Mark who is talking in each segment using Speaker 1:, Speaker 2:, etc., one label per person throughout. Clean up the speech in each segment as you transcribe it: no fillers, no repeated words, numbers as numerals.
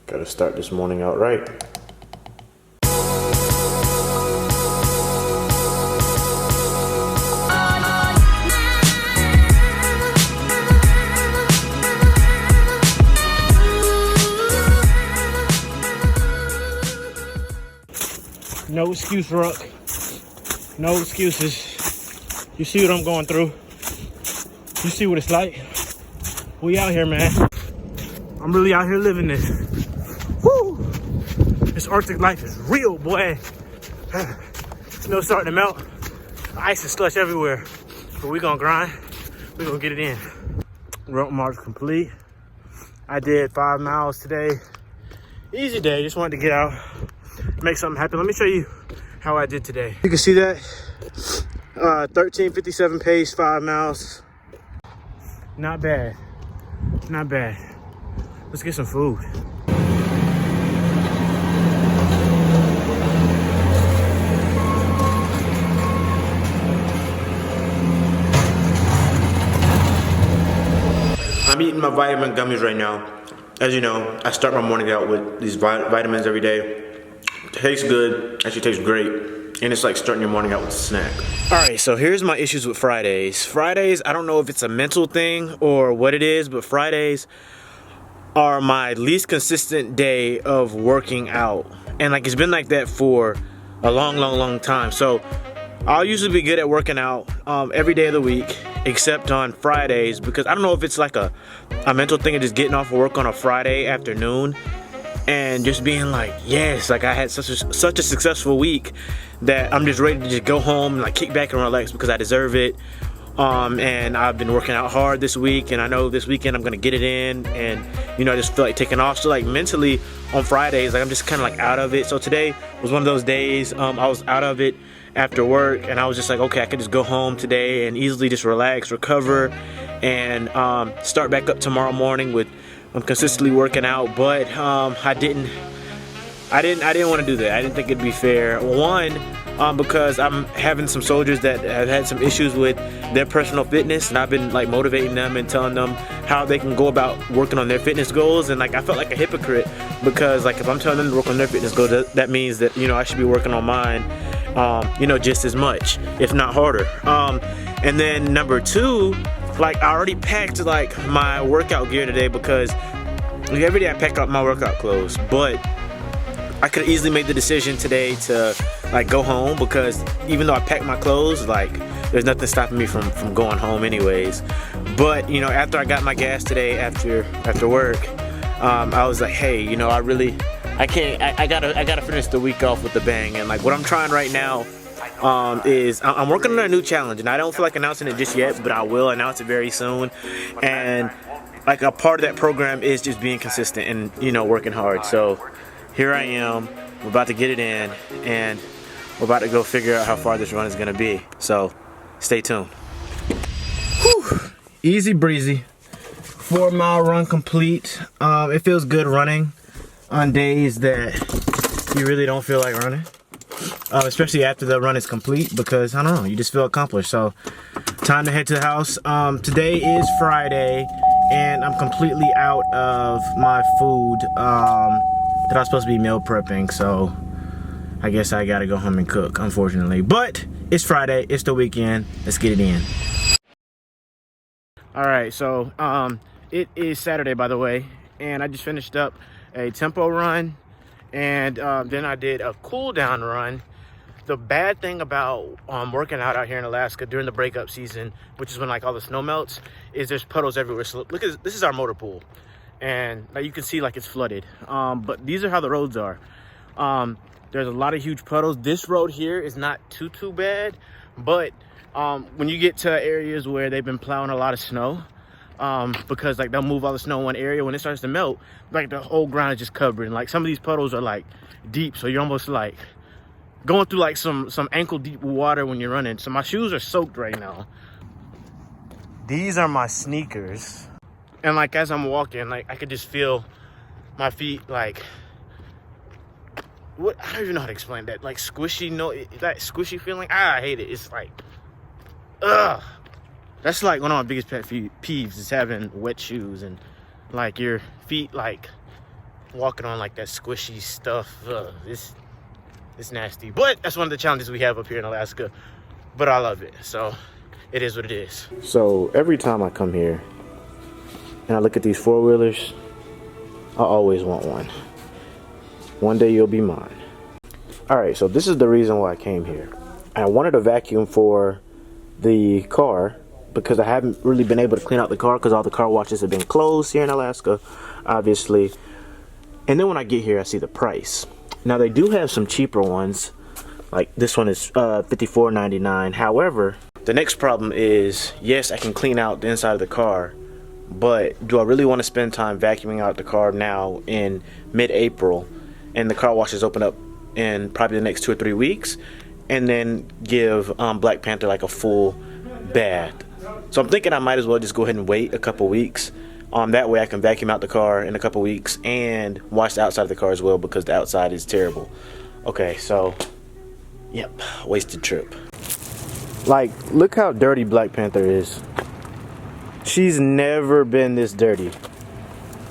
Speaker 1: Gotta start this morning out right.
Speaker 2: No excuse, Ruck. No excuses. You see what I'm going through. You see what it's like. We out here, man. I'm really out here living this. Woo! This Arctic life is real, boy. Snow's starting to melt. Ice and slush everywhere. But we gonna grind. We gonna get it in. Rope march complete. I did 5 miles today. Easy day, just wanted to get out, make something happen. Let me show you how I did today. You can see that 13:57 pace, 5 miles. Not bad, not bad. Let's get some food.
Speaker 1: I'm eating my vitamin gummies right now. As you know, I start my morning out with these vitamins every day. Tastes good, actually tastes great. And it's like starting your morning out with a snack.
Speaker 2: All right, so here's my issues with Fridays. Fridays, I don't know if it's a mental thing or what it is, but Fridays are my least consistent day of working out. And like it's been like that for a long time. So I'll usually be good at working out every day of the week, except on Fridays, because I don't know if it's like a mental thing of just getting off of work on a Friday afternoon and just being like, yes, like I had such a successful week that I'm just ready to just go home and like kick back and relax because I deserve it. And I've been working out hard this week, and I know this weekend I'm gonna get it in, and you know, I just feel like taking off. So like mentally on Fridays, like I'm just kind of like out of it. So today was one of those days I was out of it after work, and I was just like, okay, I could just go home today and easily just relax, recover, and start back up tomorrow morning with consistently working out. But I didn't want to do that. I didn't think it'd be fair. One, because I'm having some soldiers that have had some issues with their personal fitness, and I've been like motivating them and telling them how they can go about working on their fitness goals. And like I felt like a hypocrite, because like if I'm telling them to work on their fitness goals, that means that, you know, I should be working on mine, you know, just as much, if not harder. And then number two, like I already packed like my workout gear today, because like, every day I pack up my workout clothes, but I could easily make the decision today to like go home, because even though I packed my clothes, like there's nothing stopping me from going home anyways. But you know, after I got my gas today after work, I was like, hey, you know, I gotta finish the week off with a bang. And like what I'm trying right now is I'm working on a new challenge, and I don't feel like announcing it just yet, but I will announce it very soon. And like a part of that program is just being consistent and, you know, working hard. So here I am, we're about to get it in, and we're about to go figure out how far this run is gonna be. So stay tuned. Whew. Easy breezy, 4 mile run complete. It feels good running on days that you really don't feel like running. Especially after the run is complete, because I don't know, you just feel accomplished. So time to head to the house. Today is Friday, and I'm completely out of my food that I was supposed to be meal prepping. So I guess I gotta go home and cook, unfortunately. But it's Friday, it's the weekend, let's get it in. All right, so it is Saturday, by the way, and I just finished up a tempo run, and then I did a cool down run. The bad thing about working out here in Alaska during the breakup season, which is when like all the snow melts, is there's puddles everywhere. So look at this is our motor pool, and now you can see like it's flooded. But these are how the roads are. There's a lot of huge puddles. This road here is not too bad, but when you get to areas where they've been plowing a lot of snow, because like they'll move all the snow in one area, when it starts to melt, like the whole ground is just covered, and like some of these puddles are like deep, so you're almost like going through like some ankle deep water when you're running. So my shoes are soaked right now. These are my sneakers, and like as I'm walking, like I could just feel my feet like, what, I don't even know how to explain that, like squishy, no, that squishy feeling. I hate it. It's like, ugh. That's like one of my biggest pet peeves is having wet shoes and like your feet like walking on like that squishy stuff. It's nasty, but that's one of the challenges we have up here in Alaska. But I love it, so it is what it is. So every time I come here and I look at these four-wheelers, I always want one. One day you'll be mine. All right, so this is the reason why I came here. I wanted a vacuum for the car because I haven't really been able to clean out the car because all the car washes have been closed here in Alaska, obviously. And then when I get here, I see the price. Now they do have some cheaper ones, like this one is $54.99. However, the next problem is, yes, I can clean out the inside of the car, but do I really want to spend time vacuuming out the car now in mid-April, and the car washes open up in probably the next 2 or 3 weeks, and then give Black Panther like a full bath? So I'm thinking I might as well just go ahead and wait a couple weeks. That way I can vacuum out the car in a couple weeks and wash the outside of the car as well, because the outside is terrible. Okay, so, yep, wasted trip. Like, look how dirty Black Panther is. She's never been this dirty.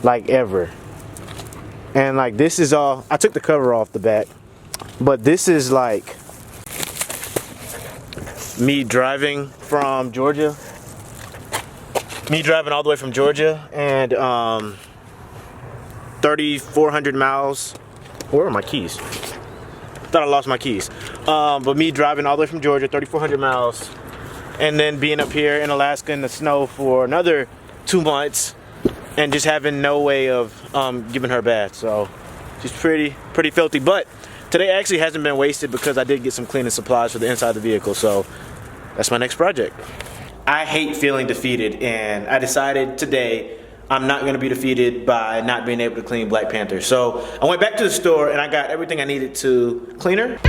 Speaker 2: Like, ever. And like, this is all, I took the cover off the back, but this is like me driving from Georgia. Me driving all the way from Georgia and 3,400 miles. Where are my keys? Thought I lost my keys. But me driving all the way from Georgia, 3,400 miles, and then being up here in Alaska in the snow for another 2 months, and just having no way of giving her a bath. So she's pretty filthy. But today actually hasn't been wasted because I did get some cleaning supplies for the inside of the vehicle. So that's my next project. I hate feeling defeated, and I decided today I'm not going to be defeated by not being able to clean Black Panther. So I went back to the store and I got everything I needed to clean her.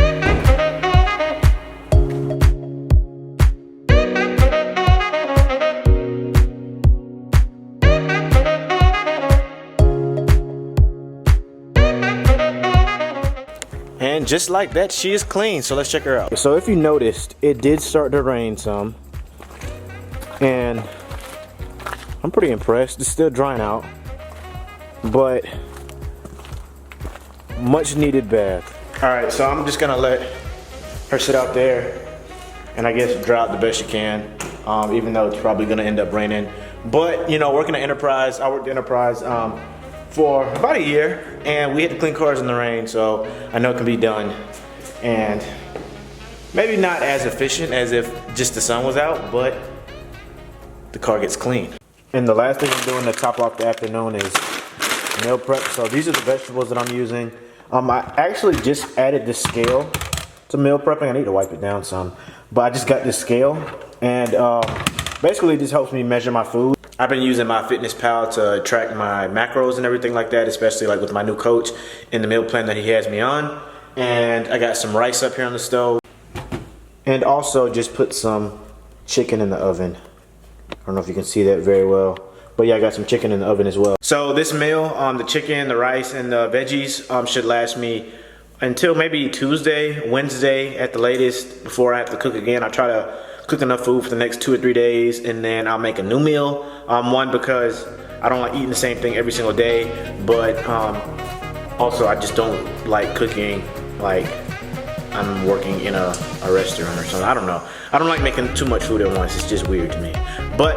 Speaker 2: And just like that, she is clean. So let's check her out. So if you noticed, it did start to rain some. And I'm pretty impressed. It's still drying out, but much needed bath. All right, so I'm just gonna let her sit out there and I guess dry out the best you can, even though it's probably gonna end up raining. But you know, working at Enterprise, I worked at Enterprise for about a year, and we had to clean cars in the rain, so I know it can be done. And maybe not as efficient as if just the sun was out, but the car gets clean. And the last thing I'm doing to top off the afternoon is meal prep. So these are the vegetables that I'm using. I actually just added this scale to meal prepping. I need to wipe it down some, but I just got this scale, and basically this helps me measure my food. I've been using my MyFitnessPal to track my macros and everything like that, especially like with my new coach in the meal plan that he has me on. And I got some rice up here on the stove, and also just put some chicken in the oven. I don't know if you can see that very well, but yeah, I got some chicken in the oven as well. So this meal, the chicken, the rice, and the veggies should last me until maybe Tuesday, Wednesday at the latest, before I have to cook again. I try to cook enough food for the next 2 or 3 days, and then I'll make a new meal. One, because I don't like eating the same thing every single day, but also I just don't like cooking like I'm working in a restaurant or something. I don't know. I don't like making too much food at once. It's just weird to me. But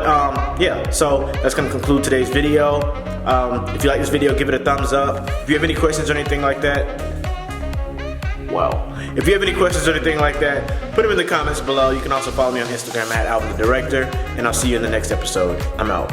Speaker 2: yeah, so that's gonna conclude today's video. If you like this video, give it a thumbs up. If you have any questions or anything like that, if you have any questions or anything like that, put them in the comments below. You can also follow me on Instagram at AlvinTheDirector, and I'll see you in the next episode. I'm out.